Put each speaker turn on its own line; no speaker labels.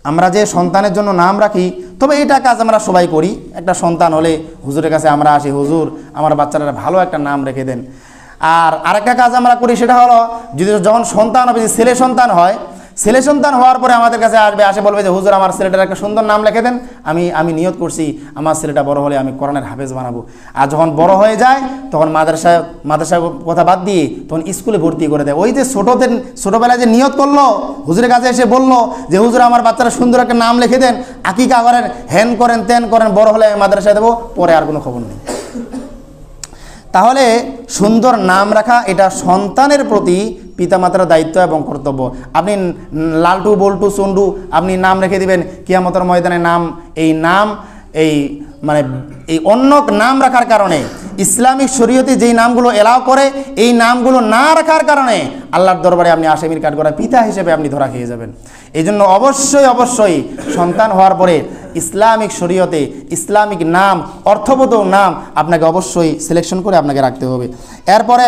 আমরা যে সন্তানের জন্য নাম রাখি, তবে এটা কাজ আমরা সবাই করি। একটা সন্তান হলে হুজুরের কাছে আমরা আসি, হুজুর আমার বাচ্চারা ভালো একটা নাম রেখে দেন। আর আরেকটা কাজ আমরা করি, সেটা হলো যদি যখন সন্তান হবে, যে ছেলে সন্তান হয়, ছেলে সন্তান হওয়ার পরে আমাদের কাছে আসবে, আসে বলবে যে হুজুর আমার ছেলেটার একটা সুন্দর নাম লিখে দেন, আমি নিয়ত করছি আমার ছেলেটা বড় হলে আমি কোরআনের হাফেজ বানাবো। আর যখন বড় হয়ে যায় তখন মাদ্রাসার কথা বাদ দিয়ে তখন স্কুলে ভর্তি করে দেয়। ওই যে ছোটোবেলায় যে নিয়ত করলো, হুজুরের কাছে এসে বললো যে হুজুর আমার বাচ্চারা সুন্দর একটা নাম লিখে দেন, আকিকা করেন, হ্যান করেন, ত্যান করেন, বড় হলে আমি মাদ্রাসায় দেবো, পরে আর কোনো খবর নেই। তাহলে সুন্দর নাম রাখা এটা সন্তানের প্রতি পিতামাতার দায়িত্ব এবং কর্তব্য। আপনি লালটু বল্টু চন্ডু আপনি নাম রেখে দিবেন, কিয়ামতের ময়দানে নাম এই অন্য নাম রাখার কারণে, ইসলামিক শরীয়তে যেই নামগুলো এলাও করে এই নামগুলো না রাখার কারণে আল্লাহর দরবারে আপনি আসামির কাঠগড়ায় পিতা হিসেবে আপনি ধরা খেয়ে যাবেন। এই জন্য অবশ্যই সন্তান হওয়ার পরে ইসলামিক শরীয়তে ইসলামিক নাম, অর্থবোধ নাম আপনাকে অবশ্যই সিলেকশন করে আপনাকে রাখতে হবে। এরপরে